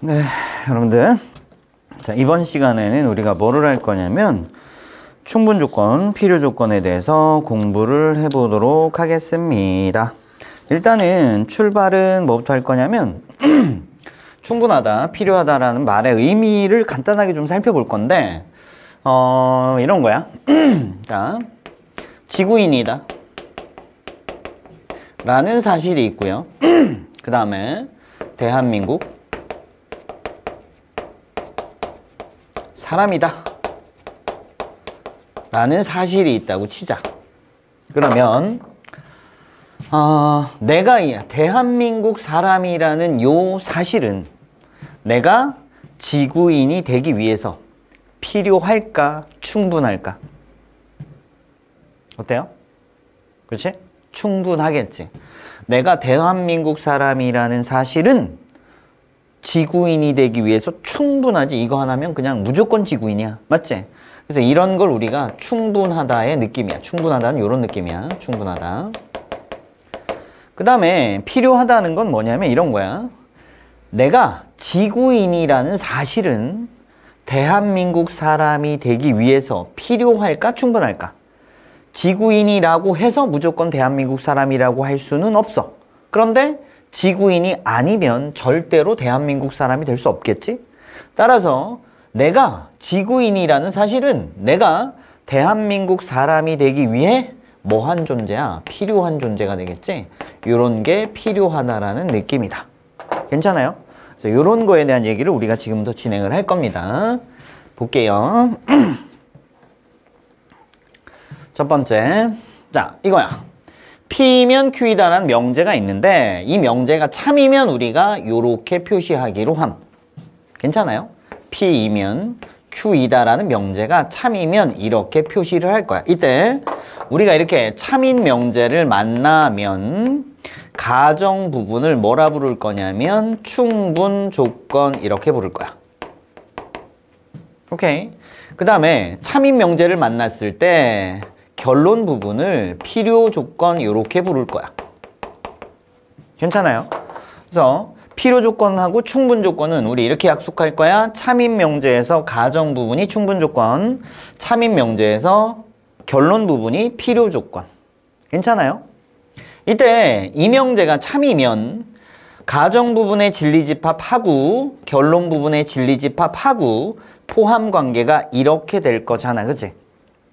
네, 여러분들. 자, 이번 시간에는 우리가 뭐를 할 거냐면 충분 조건, 필요 조건에 대해서 공부를 해보도록 하겠습니다. 일단은 출발은 뭐부터 할 거냐면 충분하다, 필요하다라는 말의 의미를 간단하게 좀 살펴볼 건데 이런 거야. 자, 지구인이다 라는 사실이 있고요. 그 다음에 대한민국 사람이다 라는 사실이 있다고 치자. 그러면 내가 대한민국 사람이라는 요 사실은 내가 지구인이 되기 위해서 필요할까, 충분할까? 어때요? 그렇지? 충분하겠지. 내가 대한민국 사람이라는 사실은 지구인이 되기 위해서 충분하지. 이거 하나면 그냥 무조건 지구인이야. 맞지? 그래서 이런 걸 우리가 충분하다의 느낌이야. 충분하다는 이런 느낌이야. 충분하다. 그 다음에 필요하다는 건 뭐냐면 이런 거야. 내가 지구인이라는 사실은 대한민국 사람이 되기 위해서 필요할까, 충분할까? 지구인이라고 해서 무조건 대한민국 사람이라고 할 수는 없어. 그런데 지구인이 아니면 절대로 대한민국 사람이 될 수 없겠지? 따라서 내가 지구인이라는 사실은 내가 대한민국 사람이 되기 위해 뭐한 존재야? 필요한 존재가 되겠지? 이런 게 필요하다라는 느낌이다. 괜찮아요? 그래서 이런 거에 대한 얘기를 우리가 지금부터 진행을 할 겁니다. 볼게요. 첫 번째, 자, 이거야. P면 Q이다라는 명제가 있는데 이 명제가 참이면 우리가 요렇게 표시하기로 함. 괜찮아요? P이면 Q이다라는 명제가 참이면 이렇게 표시를 할 거야. 이때 우리가 이렇게 참인 명제를 만나면 가정 부분을 뭐라 부를 거냐면 충분 조건 이렇게 부를 거야. 오케이. 그 다음에 참인 명제를 만났을 때 결론 부분을 필요 조건 이렇게 부를 거야. 괜찮아요? 그래서 필요 조건하고 충분 조건은 우리 이렇게 약속할 거야. 참인 명제에서 가정 부분이 충분 조건, 참인 명제에서 결론 부분이 필요 조건. 괜찮아요? 이때 이 명제가 참이면 가정 부분의 진리집합하고 결론 부분의 진리집합하고 포함 관계가 이렇게 될 거잖아. 그치?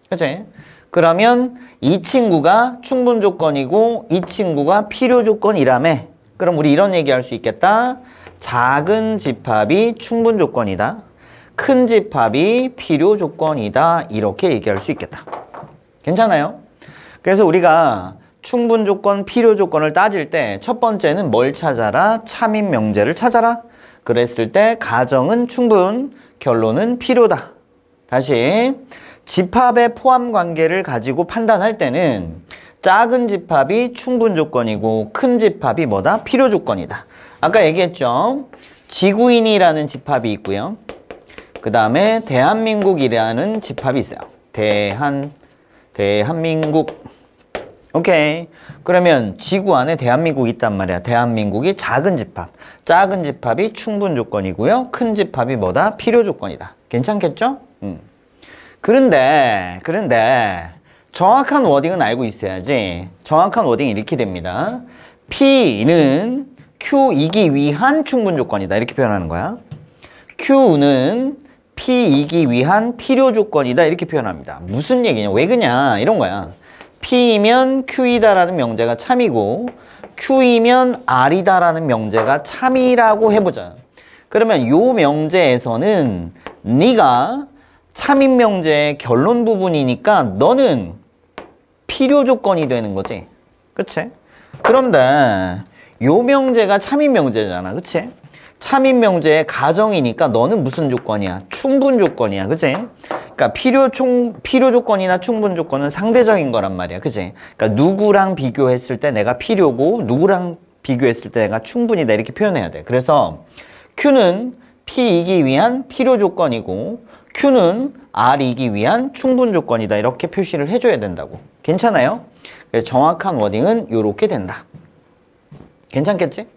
그치? 그러면 이 친구가 충분 조건이고 이 친구가 필요 조건이라며. 그럼 우리 이런 얘기 할 수 있겠다. 작은 집합이 충분 조건이다. 큰 집합이 필요 조건이다. 이렇게 얘기할 수 있겠다. 괜찮아요? 그래서 우리가 충분 조건, 필요 조건을 따질 때 첫 번째는 뭘 찾아라? 참인 명제를 찾아라. 그랬을 때 가정은 충분, 결론은 필요다. 다시 집합의 포함 관계를 가지고 판단할 때는 작은 집합이 충분 조건이고 큰 집합이 뭐다? 필요 조건이다. 아까 얘기했죠? 지구인이라는 집합이 있고요. 그 다음에 대한민국이라는 집합이 있어요. 대한민국. 오케이. 그러면 지구 안에 대한민국이 있단 말이야. 대한민국이 작은 집합. 작은 집합이 충분 조건이고요. 큰 집합이 뭐다? 필요 조건이다. 괜찮겠죠? 그런데 정확한 워딩은 알고 있어야지. 정확한 워딩이 이렇게 됩니다. P는 Q이기 위한 충분 조건이다. 이렇게 표현하는 거야. Q는 P이기 위한 필요 조건이다. 이렇게 표현합니다. 무슨 얘기냐? 왜 그냐? 이런 거야. P이면 Q이다라는 명제가 참이고 Q이면 R이다라는 명제가 참이라고 해보자. 그러면 요 명제에서는 네가 참인 명제의 결론 부분이니까 너는 필요 조건이 되는 거지. 그치? 그런데 요 명제가 참인 명제잖아. 그치? 참인 명제의 가정이니까 너는 무슨 조건이야? 충분 조건이야. 그치? 그러니까 필요 조건이나 충분 조건은 상대적인 거란 말이야. 그치? 그러니까 누구랑 비교했을 때 내가 필요고 누구랑 비교했을 때 내가 충분이다. 이렇게 표현해야 돼. 그래서 Q는 P이기 위한 필요 조건이고 Q는 R이기 위한 충분 조건이다. 이렇게 표시를 해줘야 된다고. 괜찮아요? 그래서 정확한 워딩은 이렇게 된다. 괜찮겠지?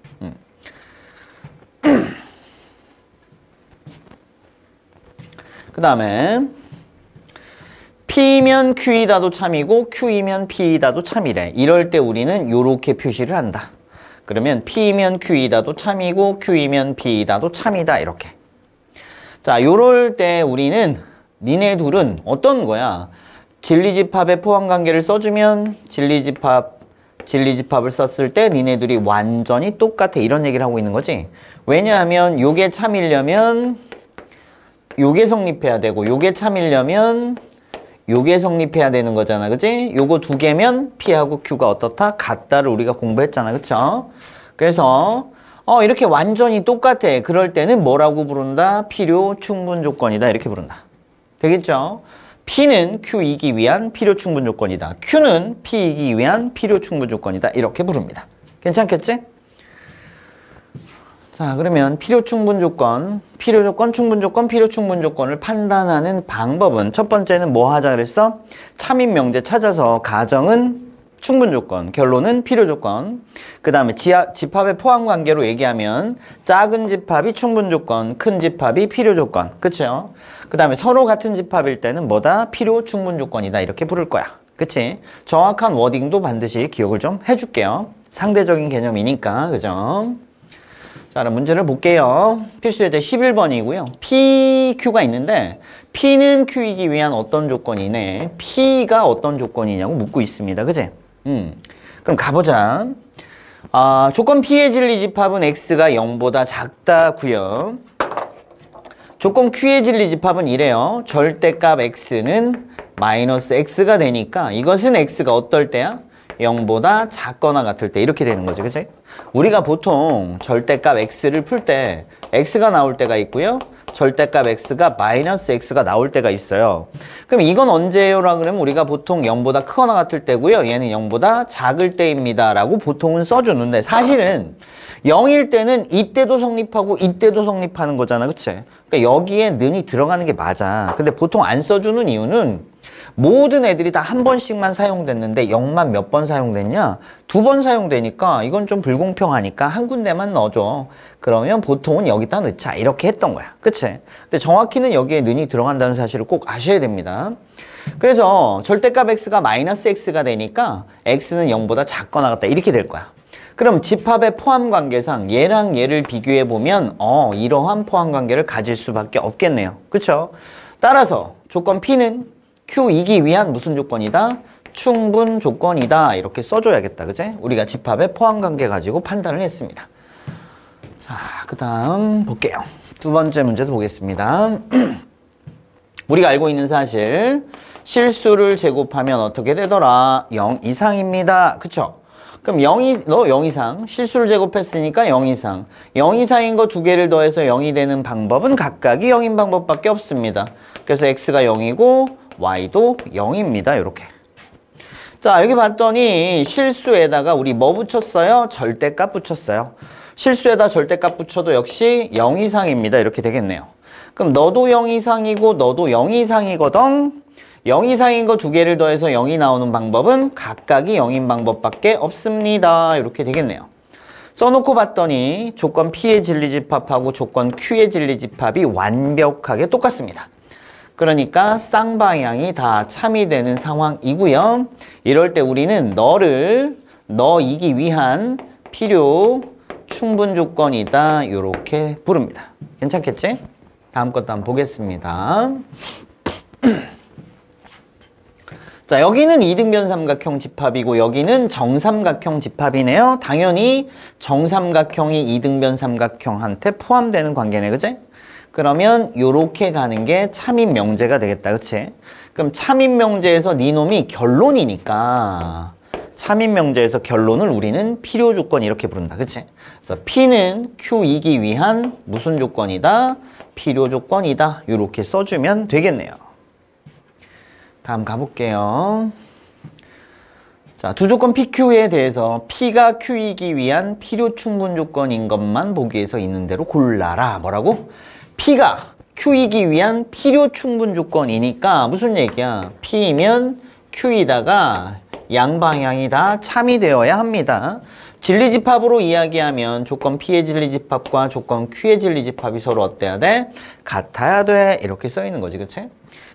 그 다음에 P면 Q이다도 참이고 Q이면 P이다도 참이래. 이럴 때 우리는 이렇게 표시를 한다. 그러면 P면 Q이다도 참이고 Q이면 P이다도 참이다. 이렇게. 자, 요럴 때 우리는 니네 둘은 어떤 거야? 진리집합의 포함관계를 써주면 진리집합을 썼을 때 니네들이 완전히 똑같아. 이런 얘기를 하고 있는 거지. 왜냐하면 요게 참이려면 요게 성립해야 되고 요게 참이려면 요게 성립해야 되는 거잖아. 그치? 요거 두 개면 P하고 Q가 어떻다? 같다를 우리가 공부했잖아. 그쵸? 그래서 이렇게 완전히 똑같아. 그럴 때는 뭐라고 부른다? 필요 충분 조건이다. 이렇게 부른다. 되겠죠? P는 Q이기 위한 필요 충분 조건이다. Q는 P이기 위한 필요 충분 조건이다. 이렇게 부릅니다. 괜찮겠지? 자, 그러면 필요 충분 조건, 필요 조건, 충분 조건, 필요 충분 조건을 판단하는 방법은 첫 번째는 뭐 하자 그랬어? 참인 명제 찾아서 가정은 충분 조건, 결론은 필요 조건. 그 다음에 집합의 포함 관계로 얘기하면 작은 집합이 충분 조건, 큰 집합이 필요 조건. 그쵸? 그 다음에 서로 같은 집합일 때는 뭐다? 필요 충분 조건이다. 이렇게 부를 거야. 그치? 정확한 워딩도 반드시 기억을 좀 해줄게요. 상대적인 개념이니까. 그죠? 자, 그럼 문제를 볼게요. 필수 예제 11번이고요. P, Q가 있는데 P는 Q이기 위한 어떤 조건이네. P가 어떤 조건이냐고 묻고 있습니다. 그치? 그럼 가보자. 조건 P의 진리집합은 X가 0보다 작다고요. 조건 Q의 진리집합은 이래요. 절대값 X는 마이너스 X가 되니까 이것은 X가 어떨 때야? 0보다 작거나 같을 때 이렇게 되는 거죠. 그치? 우리가 보통 절대값 X를 풀 때 X가 나올 때가 있고요. 절대값 X가 마이너스 X가 나올 때가 있어요. 그럼 이건 언제예요? 라 그러면 우리가 보통 0보다 크거나 같을 때고요. 얘는 0보다 작을 때입니다. 라고 보통은 써주는데 사실은 0일 때는 이때도 성립하고 이때도 성립하는 거잖아. 그치? 그러니까 여기에 는이 들어가는 게 맞아. 근데 보통 안 써주는 이유는 모든 애들이 다 한 번씩만 사용됐는데 0만 몇 번 사용됐냐? 2번 사용되니까 이건 좀 불공평하니까 한 군데만 넣어줘. 그러면 보통은 여기다 넣자. 이렇게 했던 거야. 그치? 근데 정확히는 여기에 는이 들어간다는 사실을 꼭 아셔야 됩니다. 그래서 절대값 x가 마이너스 x가 되니까 x는 0보다 작거나 같다. 이렇게 될 거야. 그럼 집합의 포함 관계상 얘랑 얘를 비교해 보면 이러한 포함 관계를 가질 수밖에 없겠네요. 그쵸? 따라서 조건 P는 Q이기 위한 무슨 조건이다? 충분 조건이다. 이렇게 써줘야겠다. 그치? 우리가 집합의 포함 관계 가지고 판단을 했습니다. 자, 그 다음 볼게요. 두 번째 문제도 보겠습니다. 우리가 알고 있는 사실, 실수를 제곱하면 어떻게 되더라? 0 이상입니다. 그쵸? 그럼 0 이상, 실수를 제곱했으니까 0 이상. 0 이상인 거 두 개를 더해서 0이 되는 방법은 각각이 0인 방법밖에 없습니다. 그래서 x가 0이고 y도 0입니다. 이렇게. 자, 여기 봤더니 실수에다가 우리 뭐 붙였어요? 절대값 붙였어요. 실수에다 절대값 붙여도 역시 0 이상입니다. 이렇게 되겠네요. 그럼 너도 0 이상이고 너도 0 이상이거든. 0 이상인 거 두 개를 더해서 0이 나오는 방법은 각각이 0인 방법밖에 없습니다. 이렇게 되겠네요. 써놓고 봤더니 조건 P의 진리집합하고 조건 Q의 진리집합이 완벽하게 똑같습니다. 그러니까 쌍방향이 다 참이 되는 상황이고요. 이럴 때 우리는 너이기 위한 필요 충분 조건이다. 이렇게 부릅니다. 괜찮겠지? 다음 것도 한번 보겠습니다. 자, 여기는 이등변 삼각형 집합이고 여기는 정삼각형 집합이네요. 당연히 정삼각형이 이등변 삼각형한테 포함되는 관계네. 그치? 그러면 요렇게 가는 게 참인 명제가 되겠다. 그치? 그럼 참인 명제에서 네 놈이 결론이니까 참인 명제에서 결론을 우리는 필요 조건 이렇게 부른다. 그치? 그래서 P는 Q이기 위한 무슨 조건이다? 필요 조건이다. 요렇게 써주면 되겠네요. 다음 가볼게요. 자, 두 조건 PQ에 대해서 P가 Q이기 위한 필요 충분 조건인 것만 보기에서 있는 대로 골라라. 뭐라고? P가 Q이기 위한 필요 충분 조건이니까 무슨 얘기야? P이면 Q이다가 양방향이 다 참이 되어야 합니다. 진리집합으로 이야기하면 조건 P의 진리집합과 조건 Q의 진리집합이 서로 어때야 돼? 같아야 돼. 이렇게 써 있는 거지, 그치?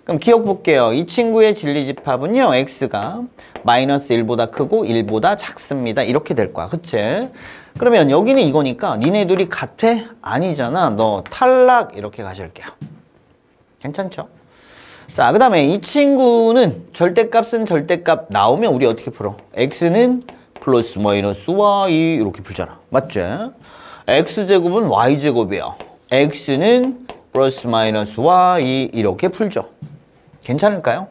그럼 기억 볼게요. 이 친구의 진리집합은요, x가 마이너스 1보다 크고 1보다 작습니다. 이렇게 될 거야, 그치? 그러면 여기는 이거니까 니네 둘이 같아? 아니잖아. 너 탈락. 이렇게 가실게요. 괜찮죠? 자, 그 다음에 이 친구는 절대값은 절대값 나오면 우리 어떻게 풀어? x는 플러스 마이너스 y 이렇게 풀잖아. 맞지? x제곱은 y제곱이야. x는 플러스 마이너스 y 이렇게 풀죠. 괜찮을까요?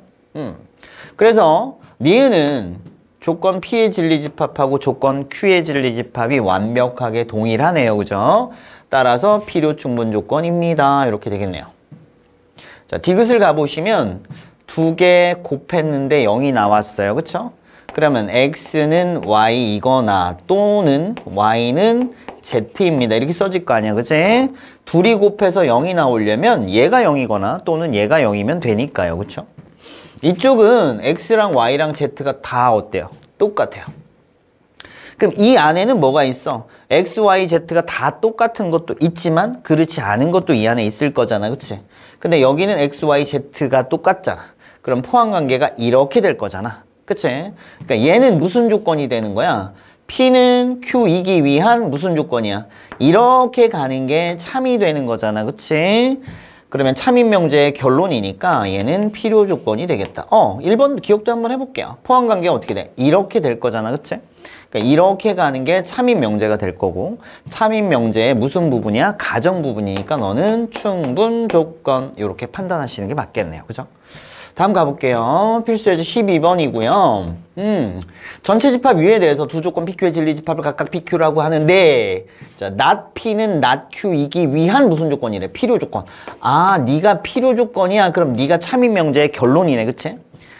그래서 니은은 조건 P의 진리집합하고 조건 Q의 진리집합이 완벽하게 동일하네요. 그죠? 따라서 필요 충분 조건입니다. 이렇게 되겠네요. 자, 디귿을 가보시면 두 개 곱했는데 0이 나왔어요. 그쵸? 그러면 x는 y이거나 또는 y는 z입니다. 이렇게 써질 거 아니야. 그치? 둘이 곱해서 0이 나오려면 얘가 0이거나 또는 얘가 0이면 되니까요. 그쵸? 이쪽은 x랑 y랑 z가 다 어때요? 똑같아요. 그럼 이 안에는 뭐가 있어? x, y, z가 다 똑같은 것도 있지만 그렇지 않은 것도 이 안에 있을 거잖아. 그치? 근데 여기는 x, y, z가 똑같잖아. 그럼 포함관계가 이렇게 될 거잖아. 그치? 그러니까 얘는 무슨 조건이 되는 거야? P는 Q이기 위한 무슨 조건이야? 이렇게 가는 게 참이 되는 거잖아. 그치? 그러면 참인명제의 결론이니까 얘는 필요 조건이 되겠다. 1번 기억도 한번 해볼게요. 포함관계가 어떻게 돼? 이렇게 될 거잖아. 그치? 그러니까 이렇게 가는 게 참인명제가 될 거고 참인명제의 무슨 부분이야? 가정 부분이니까 너는 충분 조건 이렇게 판단하시는 게 맞겠네요. 그죠? 다음 가볼게요. 필수예제 12번이고요. 전체 집합 위에 대해서 두 조건 PQ의 진리집합을 각각 PQ라고 하는데 자, not P는 not Q이기 위한 무슨 조건이래? 필요 조건. 아, 네가 필요 조건이야. 그럼 네가 참인명제의 결론이네. 그치?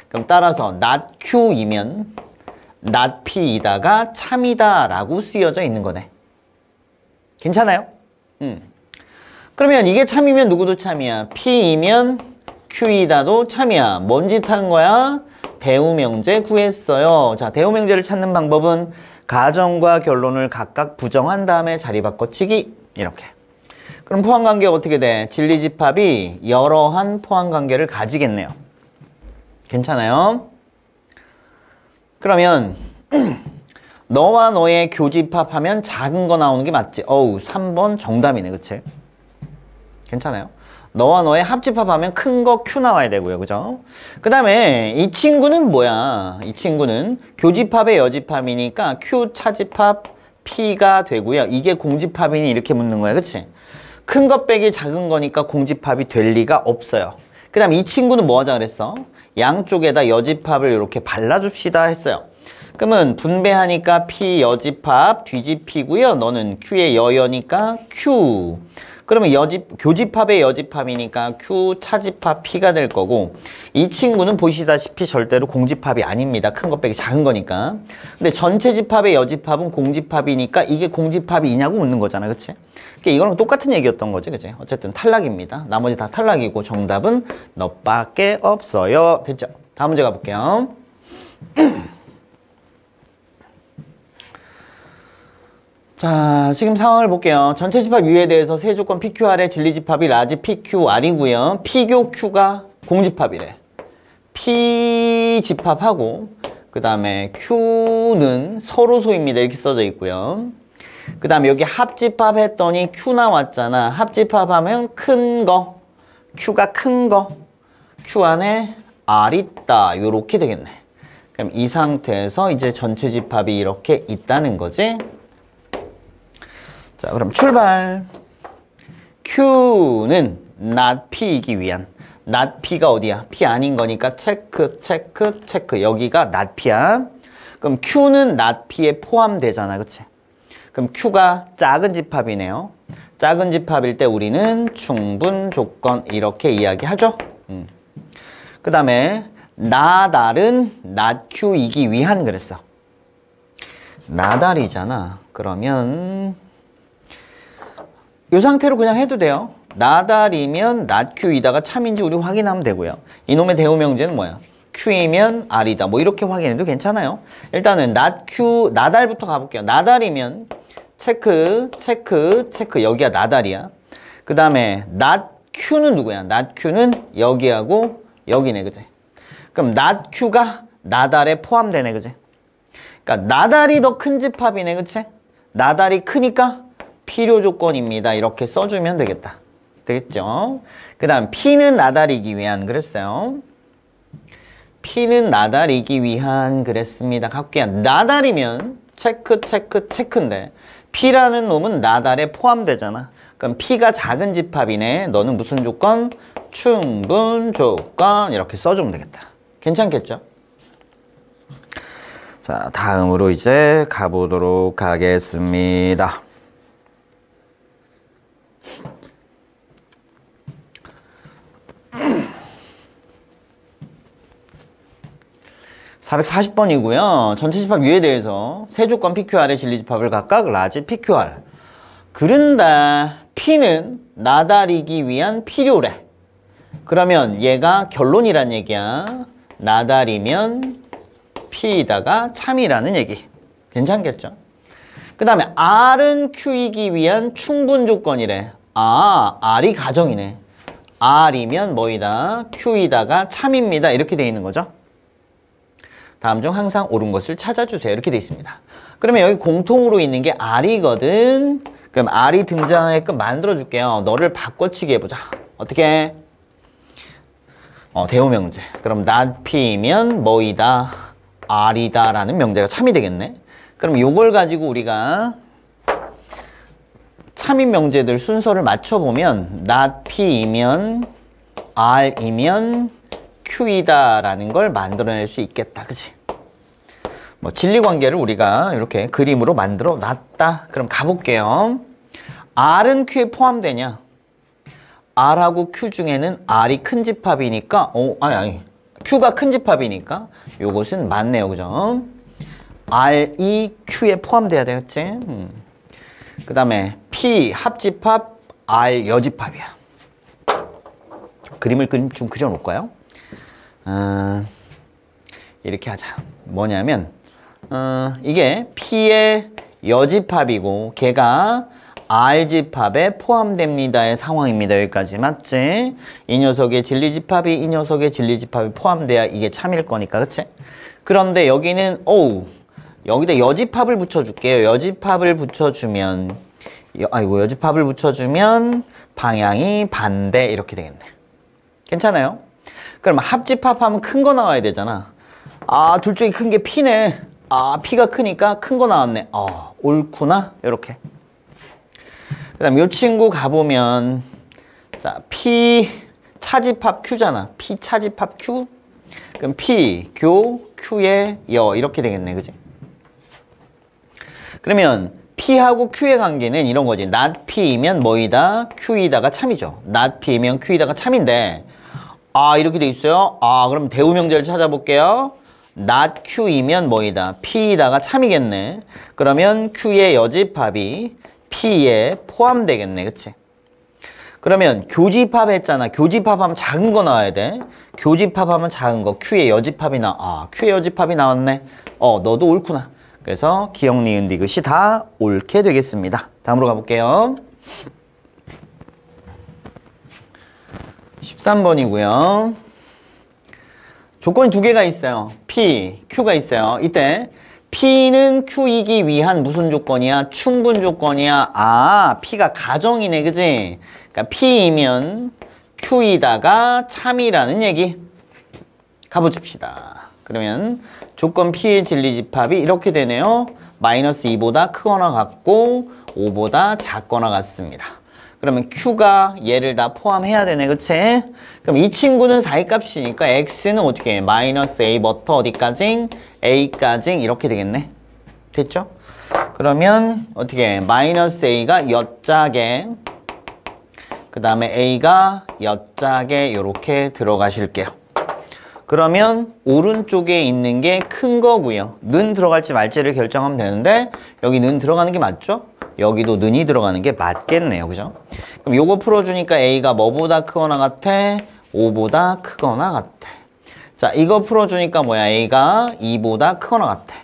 그럼 따라서 not Q이면 not P이다가 참이다 라고 쓰여져 있는 거네. 괜찮아요? 그러면 이게 참이면 누구도 참이야? P이면 Q이다도 참이야. 뭔 짓 한 거야? 대우명제 구했어요. 자, 대우명제를 찾는 방법은 가정과 결론을 각각 부정한 다음에 자리 바꿔치기. 이렇게. 그럼 포함관계가 어떻게 돼? 진리집합이 여러한 포함관계를 가지겠네요. 괜찮아요? 그러면 너와 너의 교집합하면 작은 거 나오는 게 맞지? 3번 정답이네. 그치? 괜찮아요? 너와 너의 합집합하면 큰 거 Q 나와야 되고요. 그죠? 그 다음에 이 친구는 뭐야? 이 친구는 교집합의 여집합이니까 Q 차집합 P가 되고요. 이게 공집합이니 이렇게 묻는 거야. 그치? 큰 것 빼기 작은 거니까 공집합이 될 리가 없어요. 그 다음에 이 친구는 뭐 하자 그랬어? 양쪽에다 여집합을 이렇게 발라줍시다 했어요. 그러면 분배하니까 P 여집합 뒤집히고요. 너는 Q의 여여니까 Q. 그러면 교집합의 여집합이니까 Q 차집합 P가 될 거고 이 친구는 보시다시피 절대로 공집합이 아닙니다. 큰 것 빼기 작은 거니까. 근데 전체 집합의 여집합은 공집합이니까 이게 공집합이냐고 묻는 거잖아. 그치? 그러니까 이거랑 똑같은 얘기였던 거지. 그치? 어쨌든 탈락입니다. 나머지 다 탈락이고 정답은 너밖에 없어요. 됐죠? 다음 문제 가볼게요. 자, 지금 상황을 볼게요. 전체 집합 U에 대해서 세 조건 PQR의 진리집합이 라지 PQR이고요. P교 Q가 공집합이래. P집합하고 그 다음에 Q는 서로소입니다. 이렇게 써져 있고요. 그 다음에 여기 합집합 했더니 Q 나왔잖아. 합집합하면 큰 거, Q가 큰 거, Q 안에 R 있다. 요렇게 되겠네. 그럼 이 상태에서 이제 전체 집합이 이렇게 있다는 거지. 자, 그럼 출발. Q는 not P이기 위한. not P가 어디야? P 아닌 거니까 체크, 체크, 체크. 여기가 not P야. 그럼 Q는 not P에 포함되잖아. 그치? 그럼 Q가 작은 집합이네요. 작은 집합일 때 우리는 충분 조건 이렇게 이야기하죠. 그 다음에 나달은 not Q이기 위한 그랬어. 나달이잖아. 그러면 이 상태로 그냥 해도 돼요. 나달이면 not Q이다가 참인지 우리 확인하면 되고요. 이놈의 대우명제는 뭐야? Q이면 R이다. 뭐 이렇게 확인해도 괜찮아요. 일단은 not Q, 나달부터 가볼게요. 나달이면 체크, 체크, 체크. 여기가 나달이야. 그 다음에 not Q는 누구야? not Q는 여기하고 여기네, 그지? 그럼 not Q가 나달에 포함되네, 그지? 그러니까 나달이 더 큰 집합이네, 그치? 나달이 크니까 필요 조건입니다. 이렇게 써주면 되겠다. 되겠죠? 그 다음 P는 나달이기 위한 그랬어요. P는 나달이기 위한 그랬습니다. 갈게요. 나달이면 체크, 체크, 체크인데 P라는 놈은 나달에 포함되잖아. 그럼 P가 작은 집합이네. 너는 무슨 조건? 충분 조건. 이렇게 써주면 되겠다. 괜찮겠죠? 자, 다음으로 이제 가보도록 하겠습니다. (440번이고요) 전체 집합 U에 대해서 세 조건 PQR의 진리집합을 각각 라지 PQR. 그런데 P는 나달이기 위한 필요래. 그러면 얘가 결론이란 얘기야. 나달이면 P이다가 참이라는 얘기. 괜찮겠죠? 그 다음에 R은 Q이기 위한 충분 조건이래. 아, R이 가정이네. R이면 뭐이다? Q이다가 참입니다. 이렇게 돼 있는 거죠. 다음 중 항상 옳은 것을 찾아주세요. 이렇게 돼 있습니다. 그러면 여기 공통으로 있는 게 R이거든. 그럼 R이 등장하게끔 만들어줄게요. 너를 바꿔치기 해보자. 어떻게? 대우 명제. 그럼 not P면 뭐이다? R이다 라는 명제가 참이 되겠네. 그럼 요걸 가지고 우리가 참인 명제들 순서를 맞춰보면 not P이면 R이면 Q이다 라는 걸 만들어낼 수 있겠다. 그치? 뭐 진리관계를 우리가 이렇게 그림으로 만들어 놨다. 그럼 가볼게요. R은 Q에 포함되냐? R하고 Q 중에는 R이 큰 집합이니까 Q가 큰 집합이니까 요것은 맞네요. 그죠? R이 Q에 포함돼야 되겠지? 그 다음에 P 합집합, R 여집합이야. 그림을 좀 그려놓을까요? 이렇게 하자. 뭐냐면 이게 P의 여집합이고 걔가 R집합에 포함됩니다의 상황입니다. 여기까지 맞지? 이 녀석의 진리집합이 이 녀석의 진리집합이 포함돼야 이게 참일 거니까. 그치? 그런데 여기는 여기다 여집합을 붙여줄게요. 여집합을 붙여주면 여집합을 붙여주면 방향이 반대 이렇게 되겠네. 괜찮아요? 그럼 합집합하면 큰 거 나와야 되잖아. 둘 중에 큰 게 P네. P가 크니까 큰 거 나왔네. 옳구나. 이렇게. 그 다음 이 친구 가보면 자 P 차집합 Q잖아. P 차집합 Q. 그럼 P, Q의 여 이렇게 되겠네. 그지? 그러면 P하고 Q의 관계는 이런 거지. not P이면 뭐이다? Q이다가 참이죠. not P이면 Q이다가 참인데 이렇게 돼 있어요. 그럼 대우 명제를 찾아볼게요. not Q이면 뭐이다? P이다가 참이겠네. 그러면 Q의 여집합이 P에 포함되겠네. 그치? 그러면 교집합 했잖아. 교집합하면 작은 거 나와야 돼. 교집합하면 작은 거. Q의 여집합이 Q의 여집합이 나왔네. 너도 옳구나. 그래서 기억, 니은, 디귿이 다 옳게 되겠습니다. 다음으로 가볼게요. 13번이고요. 조건이 두 개가 있어요. P, Q가 있어요. 이때 P는 Q이기 위한 무슨 조건이야? 충분 조건이야. P가 가정이네. 그지? 그러니까 P이면 Q이다가 참이라는 얘기. 가보십시다. 그러면 조건 P의 진리집합이 이렇게 되네요. 마이너스 2보다 크거나 같고 5보다 작거나 같습니다. 그러면 Q가 얘를 다 포함해야 되네. 그치? 그럼 이 친구는 4의 값이니까 X는 어떻게 해? 마이너스 A부터 어디까지? A까지 이렇게 되겠네. 됐죠? 그러면 어떻게 해? 마이너스 A가 여짝에 그 다음에 A가 여짝에 이렇게 들어가실게요. 그러면 오른쪽에 있는 게 큰 거고요. 는 들어갈지 말지를 결정하면 되는데 여기 는 들어가는 게 맞죠? 여기도 는이 들어가는 게 맞겠네요. 그죠? 그럼 요거 풀어주니까 A가 뭐보다 크거나 같아? 5보다 크거나 같아. 자, 이거 풀어주니까 뭐야? A가 2보다 크거나 같아.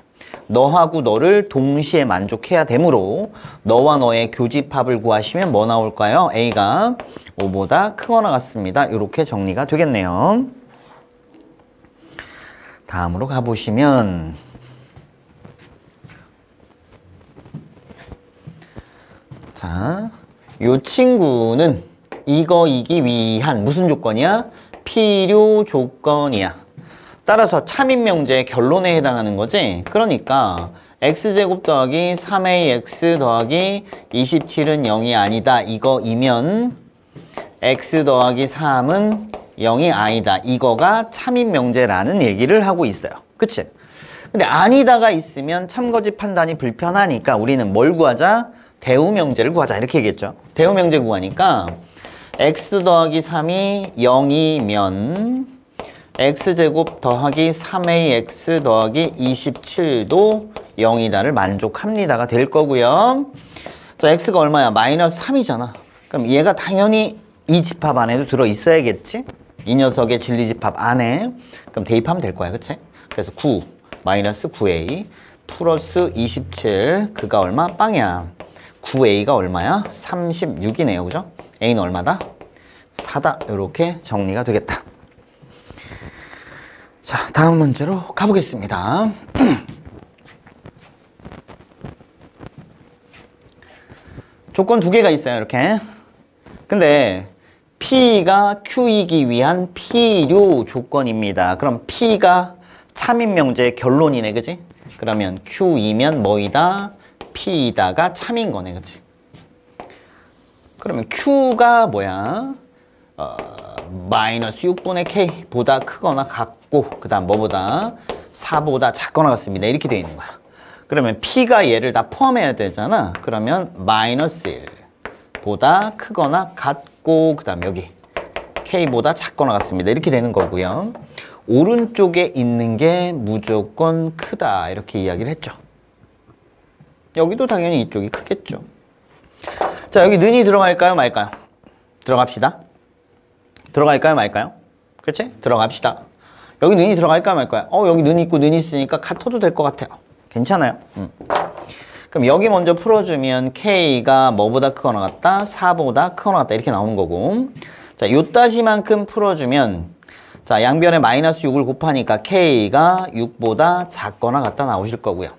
너하고 너를 동시에 만족해야 되므로 너와 너의 교집합을 구하시면 뭐 나올까요? A가 5보다 크거나 같습니다. 이렇게 정리가 되겠네요. 다음으로 가보시면 자, 이 친구는 이거이기 위한 무슨 조건이야? 필요 조건이야. 따라서 참인명제의 결론에 해당하는 거지. 그러니까 x제곱 더하기 3ax 더하기 27은 0이 아니다. 이거이면 x 더하기 3은 0이 아니다. 이거가 참인명제라는 얘기를 하고 있어요. 그치? 근데 아니다가 있으면 참거짓 판단이 불편하니까 우리는 뭘 구하자? 대우명제를 구하자. 이렇게 얘기했죠. 대우명제 구하니까 x 더하기 3이 0이면 x제곱 더하기 3ax 더하기 27도 0이다를 만족합니다가 될 거고요. 자, x가 얼마야? 마이너스 3이잖아. 그럼 얘가 당연히 이 집합 안에도 들어 있어야겠지? 이 녀석의 진리집합 안에. 그럼 대입하면 될 거야. 그치? 그래서 9 마이너스 9a 플러스 27 그가 얼마? 빵이야. 9a가 얼마야? 36이네요. 그죠? a는 얼마다? 4다. 이렇게 정리가 되겠다. 자, 다음 문제로 가보겠습니다. 조건 두 개가 있어요. 이렇게. 근데 P가 Q이기 위한 필요 조건입니다. 그럼 P가 참인명제의 결론이네. 그지? 그러면 Q이면 뭐이다? P이다가 참인 거네. 그치? 그러면 Q가 뭐야? 마이너스 6분의 K보다 크거나 같고 그 다음 뭐보다? 4보다 작거나 같습니다. 이렇게 되어 있는 거야. 그러면 P가 얘를 다 포함해야 되잖아. 그러면 마이너스 1보다 크거나 같고 그 다음 여기 K보다 작거나 같습니다. 이렇게 되는 거고요. 오른쪽에 있는 게 무조건 크다. 이렇게 이야기를 했죠. 여기도 당연히 이쪽이 크겠죠. 자, 여기 는이 들어갈까요? 말까요? 들어갑시다. 들어갈까요? 말까요? 그치? 들어갑시다. 여기 는이 들어갈까요? 말까요? 여기 는 있고 는 있으니까 같아도 될 것 같아요. 괜찮아요. 그럼 여기 먼저 풀어주면 K가 뭐보다 크거나 같다? 4보다 크거나 같다. 이렇게 나오는 거고. 자, 요따시만큼 풀어주면 자, 양변에 마이너스 6을 곱하니까 K가 6보다 작거나 같다 나오실 거고요.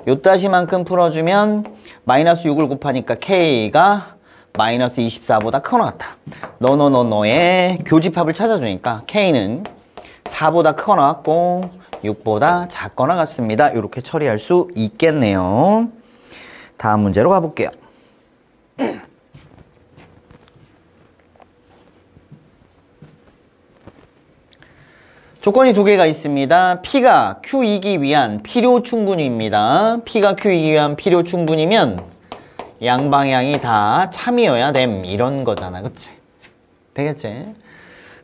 요따시만큼 풀어주면 마이너스 6을 곱하니까 K가 마이너스 24보다 크거나 같다. 너의 교집합을 찾아주니까 K는 4보다 크거나 같고 6보다 작거나 같습니다. 이렇게 처리할 수 있겠네요. 다음 문제로 가볼게요. 조건이 두 개가 있습니다. P가 Q이기 위한 필요 충분입니다. P가 Q이기 위한 필요 충분이면 양방향이 다 참이어야 됨. 이런 거잖아. 그치? 되겠지?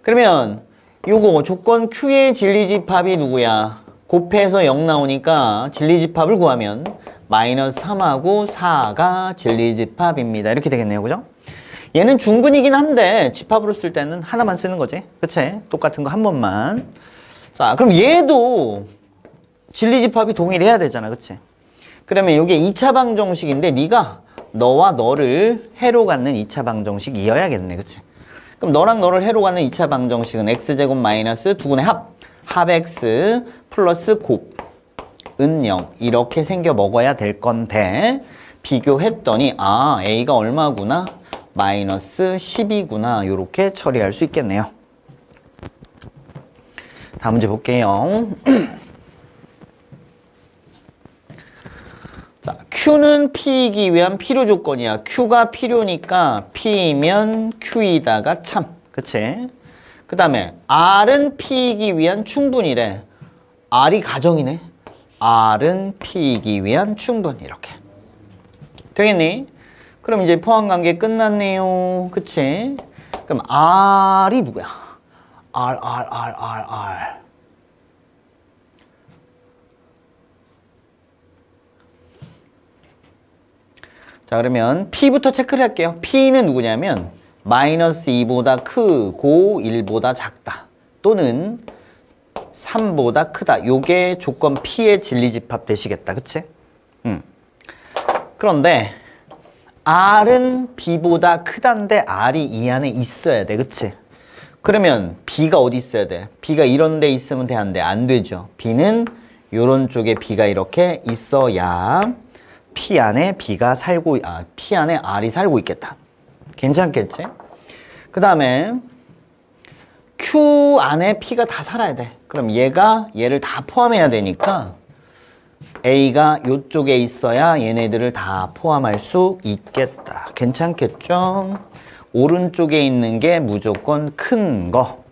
그러면 요거 조건 Q의 진리집합이 누구야? 곱해서 0 나오니까 진리집합을 구하면 마이너스 3하고 4가 진리집합입니다. 이렇게 되겠네요. 그죠? 얘는 중근이긴 한데 집합으로 쓸 때는 하나만 쓰는 거지. 그치? 똑같은 거 한 번만. 자, 그럼 얘도 진리집합이 동일해야 되잖아. 그치? 그러면 이게 2차 방정식인데 네가 너와 너를 해로 갖는 2차 방정식이어야겠네. 그치? 그럼 너랑 너를 해로 갖는 2차 방정식은 x제곱 마이너스 두근의 합 x 플러스 곱은 0 이렇게 생겨 먹어야 될 건데 비교했더니 아 a가 얼마구나? 마이너스 10이구나. 이렇게 처리할 수 있겠네요. 다음 문제 볼게요. 자, Q는 P이기 위한 필요 조건이야. Q가 필요니까 P이면 Q이다가 참. 그치? 그 다음에 R은 P이기 위한 충분이래. R이 가정이네. R은 P이기 위한 충분. 이렇게. 되겠니? 그럼 이제 포함관계 끝났네요. 그치? 그럼 R이 누구야? R. 자, 그러면 P부터 체크를 할게요. P는 누구냐면 마이너스 2보다 크고 1보다 작다. 또는 3보다 크다. 요게 조건 P의 진리집합 되시겠다. 그치? 그런데 R은 B보다 크다인데 R이 이 안에 있어야 돼. 그치? 그러면 B가 어디 있어야 돼? B가 이런 데 있으면 돼, 안 돼? 안 되죠. B는 요런 쪽에 B가 이렇게 있어야 P 안에 B가 살고, P 안에 R이 살고 있겠다. 괜찮겠지? 그 다음에 Q 안에 P가 다 살아야 돼. 그럼 얘를 다 포함해야 되니까 A가 이쪽에 있어야 얘네들을 다 포함할 수 있겠다. 괜찮겠죠? 오른쪽에 있는 게 무조건 큰 거.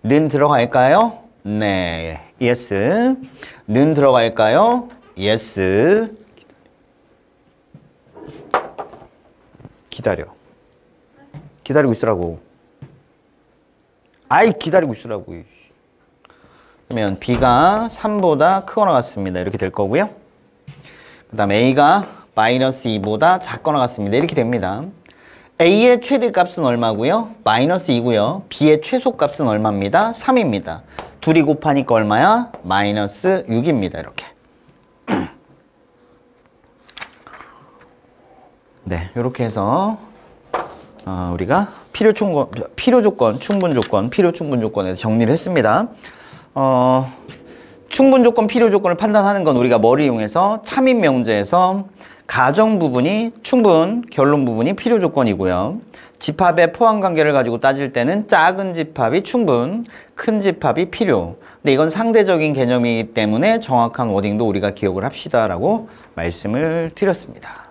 는 들어갈까요? 네. yes. 는 들어갈까요? yes. 기다려. 기다리고 있으라고. 아이, 기다리고 있으라고. 그러면 B가 3보다 크거나 같습니다. 이렇게 될 거고요. 그 다음에 A가 마이너스 2보다 작거나 같습니다. 이렇게 됩니다. A의 최대값은 얼마고요? 마이너스 2고요. B의 최소값은 얼마입니다? 3입니다. 둘이 곱하니까 얼마야? 마이너스 6입니다. 이렇게. 네, 이렇게 해서 우리가 필요 조건, 충분 조건, 필요 충분 조건에서 정리를 했습니다. 충분 조건, 필요 조건을 판단하는 건 우리가 뭐를 이용해서 참인 명제에서 가정 부분이 충분, 결론 부분이 필요 조건이고요. 집합의 포함 관계를 가지고 따질 때는 작은 집합이 충분, 큰 집합이 필요. 근데 이건 상대적인 개념이기 때문에 정확한 워딩도 우리가 기억을 합시다라고 말씀을 드렸습니다.